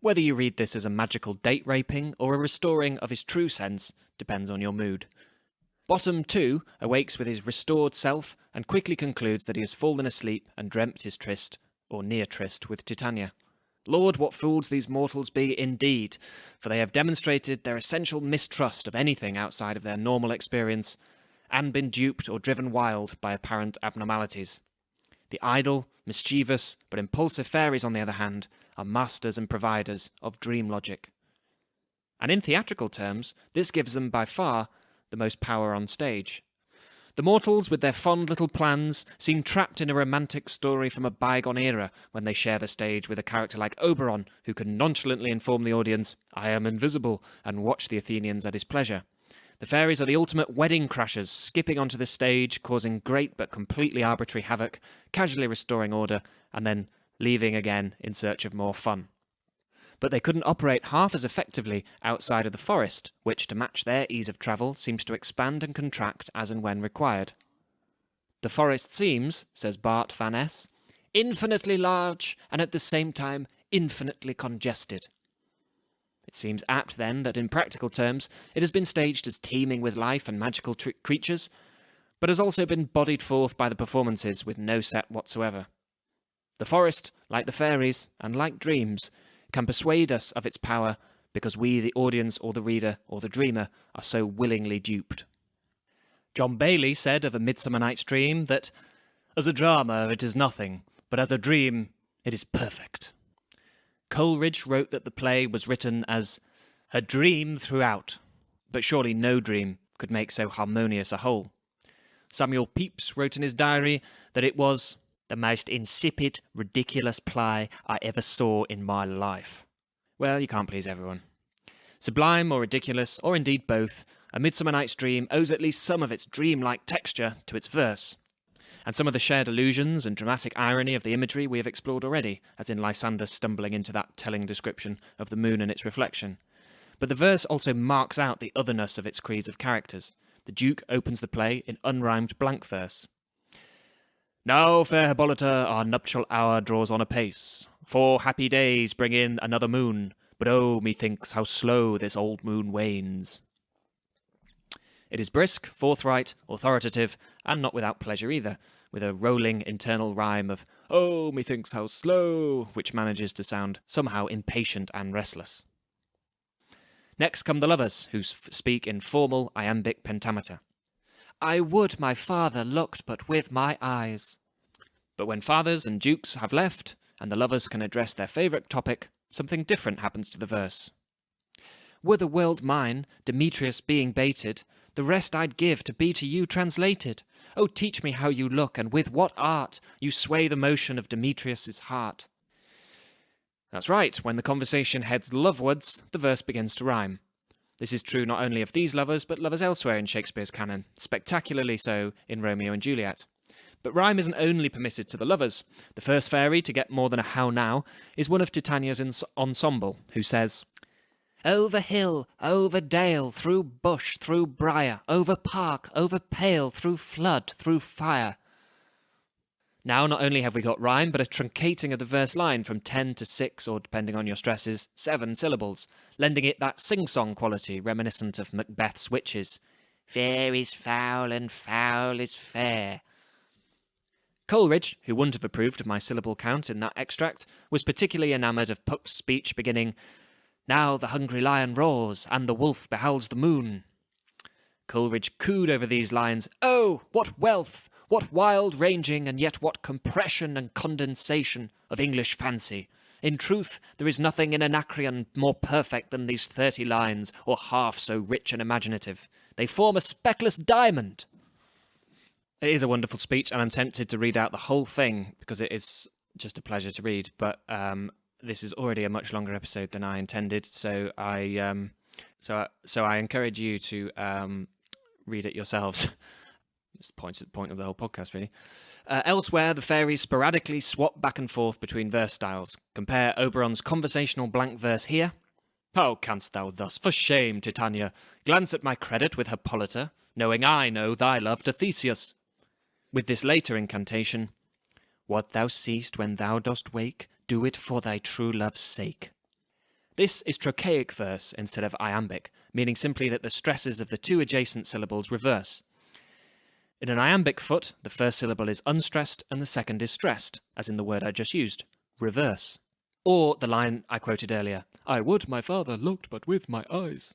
Whether you read this as a magical date raping or a restoring of his true sense depends on your mood. Bottom, too, awakes with his restored self and quickly concludes that he has fallen asleep and dreamt his tryst, or near tryst, with Titania. Lord, what fools these mortals be indeed, for they have demonstrated their essential mistrust of anything outside of their normal experience, and been duped or driven wild by apparent abnormalities. The idle, mischievous, but impulsive fairies, on the other hand, are masters and providers of dream logic. And in theatrical terms, this gives them by far the most power on stage. The mortals, with their fond little plans, seem trapped in a romantic story from a bygone era when they share the stage with a character like Oberon, who can nonchalantly inform the audience, "I am invisible," and watch the Athenians at his pleasure. The fairies are the ultimate wedding crashers, skipping onto the stage, causing great but completely arbitrary havoc, casually restoring order, and then leaving again in search of more fun. but they couldn't operate half as effectively outside of the forest, which, to match their ease of travel, seems to expand and contract as and when required. The forest seems, says Bart van Es, infinitely large and at the same time infinitely congested. It seems apt, then, that in practical terms it has been staged as teeming with life and magical creatures, but has also been bodied forth by the performances with no set whatsoever. The forest, like the fairies, and like dreams, can persuade us of its power because we, the audience or the reader or the dreamer, are so willingly duped. John Bailey said of A Midsummer Night's Dream that, as a drama it is nothing, but as a dream it is perfect. Coleridge wrote that the play was written as a dream throughout, but surely no dream could make so harmonious a whole. Samuel Pepys wrote in his diary that it was the most insipid, ridiculous play I ever saw in my life. Well, you can't please everyone. Sublime or ridiculous, or indeed both, A Midsummer Night's Dream owes at least some of its dreamlike texture to its verse. And some of the shared illusions and dramatic irony of the imagery we have explored already, as in Lysander stumbling into that telling description of the moon and its reflection. But the verse also marks out the otherness of its creeds of characters. The Duke opens the play in unrhymed blank verse. Now, fair Hippolyta, our nuptial hour draws on apace. 4 happy days bring in another moon, but oh, methinks how slow this old moon wanes. It is brisk, forthright, authoritative, and not without pleasure either, with a rolling internal rhyme of, oh, methinks how slow, which manages to sound somehow impatient and restless. Next come the lovers, who speak in formal iambic pentameter. I would my father looked but with my eyes. But when fathers and dukes have left, and the lovers can address their favourite topic, something different happens to the verse. Were the world mine, Demetrius being baited, the rest I'd give to be to you translated. Oh, teach me how you look, and with what art you sway the motion of Demetrius's heart. That's right, when the conversation heads lovewards, the verse begins to rhyme. This is true not only of these lovers, but lovers elsewhere in Shakespeare's canon, spectacularly so in Romeo and Juliet. But rhyme isn't only permitted to the lovers. The first fairy to get more than a how now is one of Titania's ensemble, who says, over hill, over dale, through bush, through briar, over park, over pale, through flood, through fire. Now not only have we got rhyme, but a truncating of the verse line from 10 to 6, or depending on your stresses, 7 syllables, lending it that sing-song quality reminiscent of Macbeth's witches. Fair is foul and foul is fair. Coleridge, who wouldn't have approved of my syllable count in that extract, was particularly enamoured of Puck's speech beginning, now the hungry lion roars, and the wolf beholds the moon. Coleridge cooed over these lines, oh, what wealth! What wild ranging, and yet what compression and condensation of English fancy! In truth, there is nothing in Anacreon more perfect than these 30 lines, or half so rich and imaginative. They form a speckless diamond! It is a wonderful speech, and I'm tempted to read out the whole thing, because it is just a pleasure to read, but this is already a much longer episode than I intended, so I encourage you to read it yourselves. It's the point of the whole podcast, really. Elsewhere, the fairies sporadically swap back and forth between verse styles. Compare Oberon's conversational blank verse here. How canst thou thus, for shame, Titania, glance at my credit with Hippolyta, knowing I know thy love to Theseus? With this later incantation, what thou seest when thou dost wake, do it for thy true love's sake. This is trochaic verse instead of iambic, meaning simply that the stresses of the two adjacent syllables reverse. In an iambic foot, the first syllable is unstressed and the second is stressed, as in the word I just used, reverse. Or the line I quoted earlier, I would my father looked but with my eyes.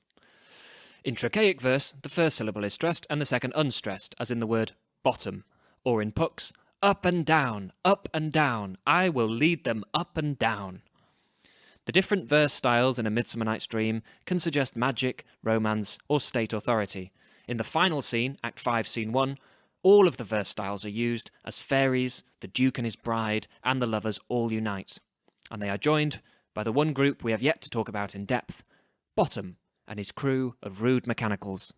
In trochaic verse, the first syllable is stressed and the second unstressed, as in the word bottom. Or in Puck's, up and down, I will lead them up and down. The different verse styles in A Midsummer Night's Dream can suggest magic, romance, or state authority. In the final scene, Act 5, Scene 1, all of the verse styles are used as fairies, the Duke and his bride, and the lovers all unite. And they are joined by the one group we have yet to talk about in depth, Bottom and his crew of rude mechanicals.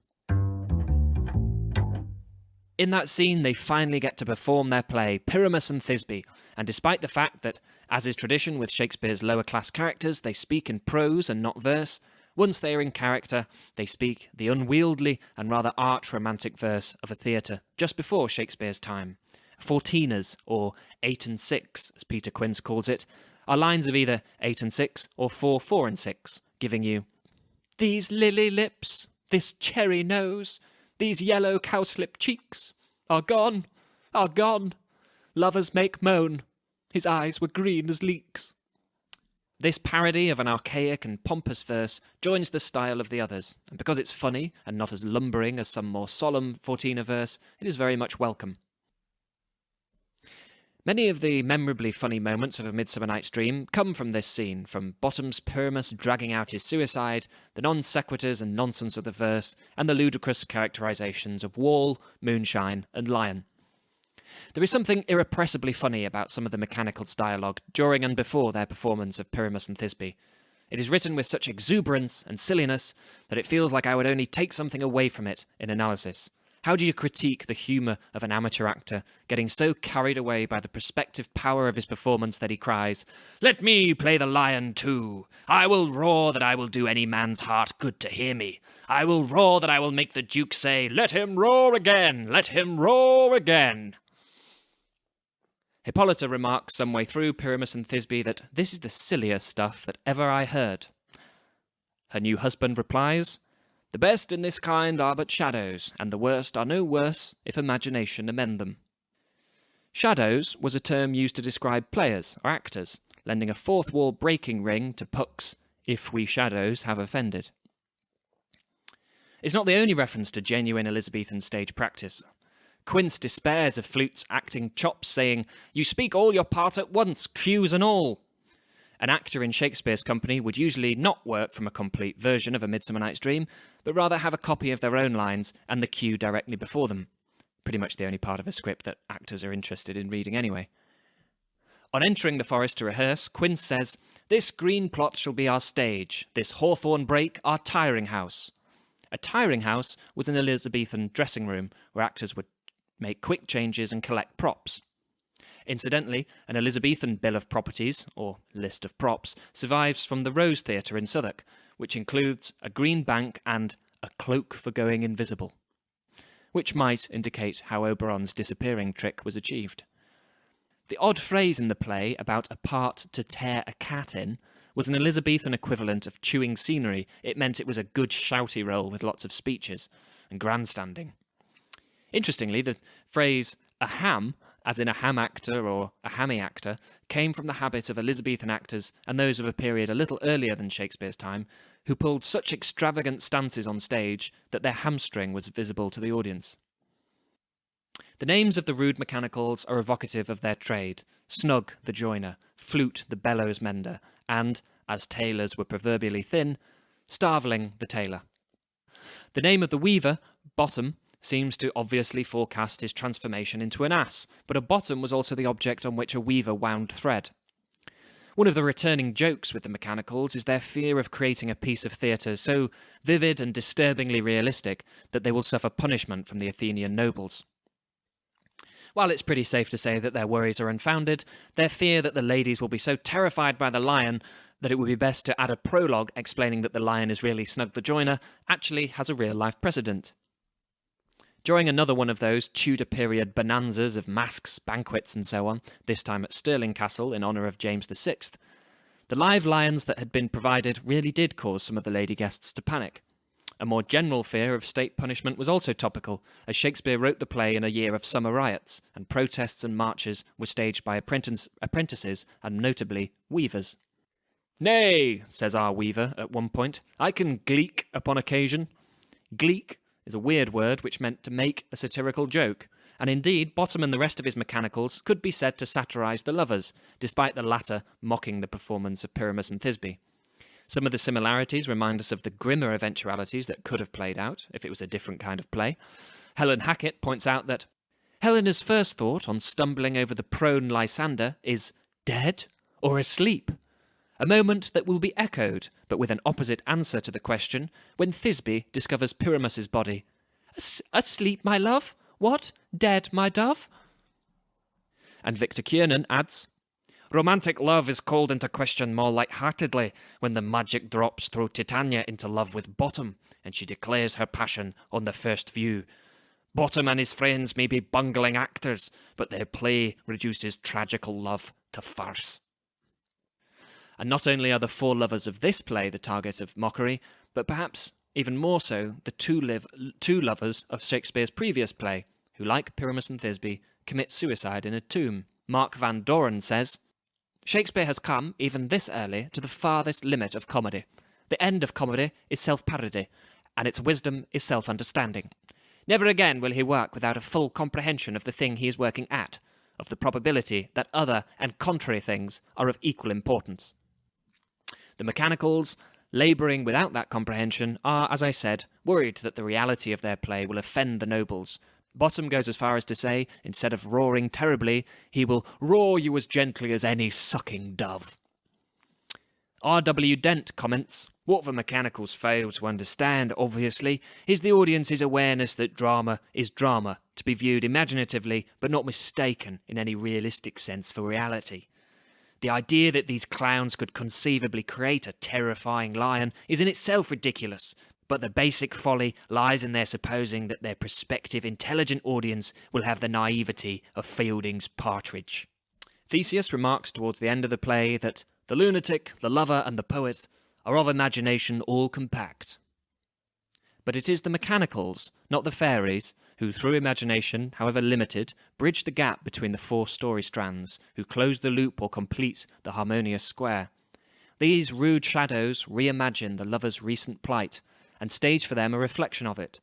In that scene, they finally get to perform their play, Pyramus and Thisbe, and despite the fact that As is tradition with Shakespeare's lower-class characters, they speak in prose and not verse. Once they are in character, they speak the unwieldy and rather arch-romantic verse of a theatre just before Shakespeare's time. Fourteeners, or 8 and 6, as Peter Quince calls it, are lines of either 8 and 6 or 4, 4 and 6, giving you, "These lily lips, this cherry nose, these yellow cowslip cheeks, are gone, are gone. Lovers make moan, his eyes were green as leeks." This parody of an archaic and pompous verse joins the style of the others, and because it's funny and not as lumbering as some more solemn Fourteener verse, it is very much welcome. Many of the memorably funny moments of A Midsummer Night's Dream come from this scene, from Bottom's Pyramus dragging out his suicide, the non sequiturs and nonsense of the verse, and the ludicrous characterizations of wall, moonshine, and lion. There is something irrepressibly funny about some of the mechanicals' dialogue during and before their performance of Pyramus and Thisbe. It is written with such exuberance and silliness that it feels like I would only take something away from it in analysis. How do you critique the humour of an amateur actor getting so carried away by the prospective power of his performance that he cries, "Let me play the lion too! I will roar that I will do any man's heart good to hear me! I will roar that I will make the Duke say, 'Let him roar again! Let him roar again!'" Hippolyta remarks some way through Pyramus and Thisbe that this is the silliest stuff that ever I heard. Her new husband replies, "The best in this kind are but shadows, and the worst are no worse if imagination amend them." Shadows was a term used to describe players or actors, lending a fourth wall breaking ring to Puck's "if we shadows have offended." It's not the only reference to genuine Elizabethan stage practice. Quince despairs of Flute's acting chops, saying, "You speak all your part at once, cues and all." An actor in Shakespeare's company would usually not work from a complete version of A Midsummer Night's Dream, but rather have a copy of their own lines and the cue directly before them. Pretty much the only part of a script that actors are interested in reading anyway. On entering the forest to rehearse, Quince says, "This green plot shall be our stage, this hawthorn brake our tiring house." A tiring house was an Elizabethan dressing room where actors would make quick changes and collect props. Incidentally, an Elizabethan bill of properties, or list of props, survives from the Rose Theatre in Southwark, which includes a green bank and a cloak for going invisible, which might indicate how Oberon's disappearing trick was achieved. The odd phrase in the play about a part to tear a cat in was an Elizabethan equivalent of chewing scenery. It meant it was a good shouty role with lots of speeches and grandstanding. Interestingly, the phrase a ham, as in a ham actor or a hammy actor, came from the habit of Elizabethan actors and those of a period a little earlier than Shakespeare's time, who pulled such extravagant stances on stage that their hamstring was visible to the audience. The names of the rude mechanicals are evocative of their trade: Snug the joiner, Flute the bellows mender, and, as tailors were proverbially thin, Starveling the tailor. The name of the weaver, Bottom, seems to obviously forecast his transformation into an ass, but a bottom was also the object on which a weaver wound thread. One of the returning jokes with the mechanicals is their fear of creating a piece of theatre so vivid and disturbingly realistic that they will suffer punishment from the Athenian nobles. While it's pretty safe to say that their worries are unfounded, their fear that the ladies will be so terrified by the lion that it would be best to add a prologue explaining that the lion is really Snug the joiner actually has a real-life precedent. During another one of those Tudor-period bonanzas of masques, banquets and so on, this time at Stirling Castle in honour of James VI, the live lions that had been provided really did cause some of the lady guests to panic. A more general fear of state punishment was also topical, as Shakespeare wrote the play in a year of summer riots, and protests and marches were staged by apprentices and notably weavers. "Nay," says our weaver at one point, "I can gleek upon occasion." Gleek is a weird word which meant to make a satirical joke, and indeed Bottom and the rest of his mechanicals could be said to satirise the lovers, despite the latter mocking the performance of Pyramus and Thisbe. Some of the similarities remind us of the grimmer eventualities that could have played out if it was a different kind of play. Helen Hackett points out that Helena's first thought on stumbling over the prone Lysander is dead or asleep, a moment that will be echoed, but with an opposite answer to the question, when Thisbe discovers Pyramus's body. "Asleep, my love? What? Dead, my dove?" And Victor Kiernan adds, Romantic love is called into question more light-heartedly when the magic drops throw Titania into love with Bottom, and she declares her passion on the first view. Bottom and his friends may be bungling actors, but their play reduces tragical love to farce. And not only are the four lovers of this play the target of mockery, but perhaps even more so the two lovers of Shakespeare's previous play, who, like Pyramus and Thisbe, commit suicide in a tomb. Mark Van Doren says, Shakespeare has come, even this early, to the farthest limit of comedy. The end of comedy is self-parody, and its wisdom is self-understanding. Never again will he work without a full comprehension of the thing he is working at, of the probability that other and contrary things are of equal importance. The mechanicals, labouring without that comprehension, are, as I said, worried that the reality of their play will offend the nobles. Bottom goes as far as to say, instead of roaring terribly, he will roar you as gently as any sucking dove. R.W. Dent comments, what the mechanicals fail to understand, obviously, is the audience's awareness that drama is drama, to be viewed imaginatively, but not mistaken in any realistic sense for reality. The idea that these clowns could conceivably create a terrifying lion is in itself ridiculous, but the basic folly lies in their supposing that their prospective intelligent audience will have the naivety of Fielding's partridge. Theseus remarks towards the end of the play that the lunatic, the lover, and the poet are of imagination all compact. But it is the mechanicals, not the fairies, who through imagination, however limited, bridge the gap between the four story strands, who close the loop or complete the harmonious square. These rude shadows reimagine the lover's recent plight, and stage for them a reflection of it.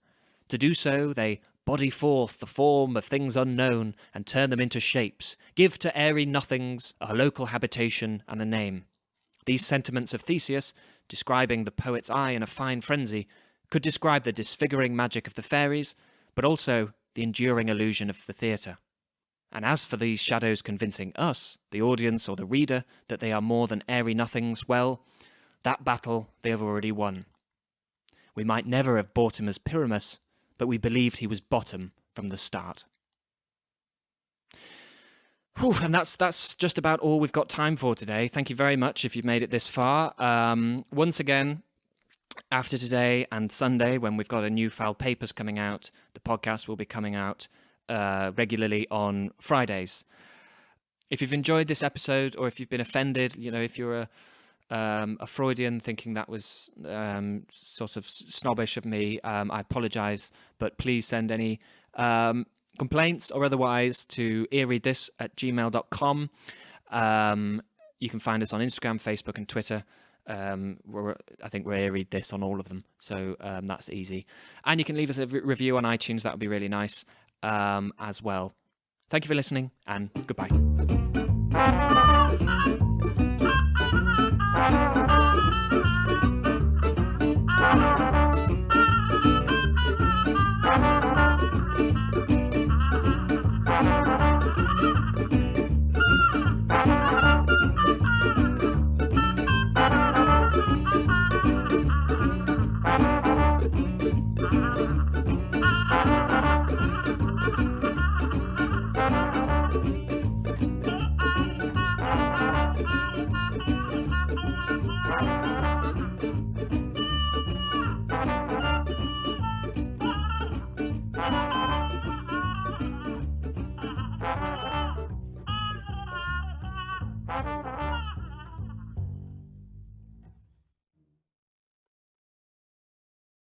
To do so, they body forth the form of things unknown and turn them into shapes, give to airy nothings a local habitation and a name. These sentiments of Theseus, describing the poet's eye in a fine frenzy, could describe the disfiguring magic of the fairies, but also the enduring illusion of the theatre. And as for these shadows convincing us, the audience or the reader, that they are more than airy nothings, well, that battle they have already won. We might never have bought him as Pyramus, but we believed he was Bottom from the start. Whew, and that's just about all we've got time for today. Thank you very much if you've made it this far. Once again, after today and Sunday, when we've got a new Foul Papers coming out, the podcast will be coming out regularly on Fridays. If you've enjoyed this episode, or if you've been offended, if you're a Freudian thinking that was sort of snobbish of me, I apologise, but please send any complaints or otherwise to earreadthis@gmail.com. You can find us on Instagram, Facebook and Twitter. I think we're Read This on all of them, so that's easy. And you can leave us a review on iTunes. That would be really nice as well. Thank you for listening, and goodbye.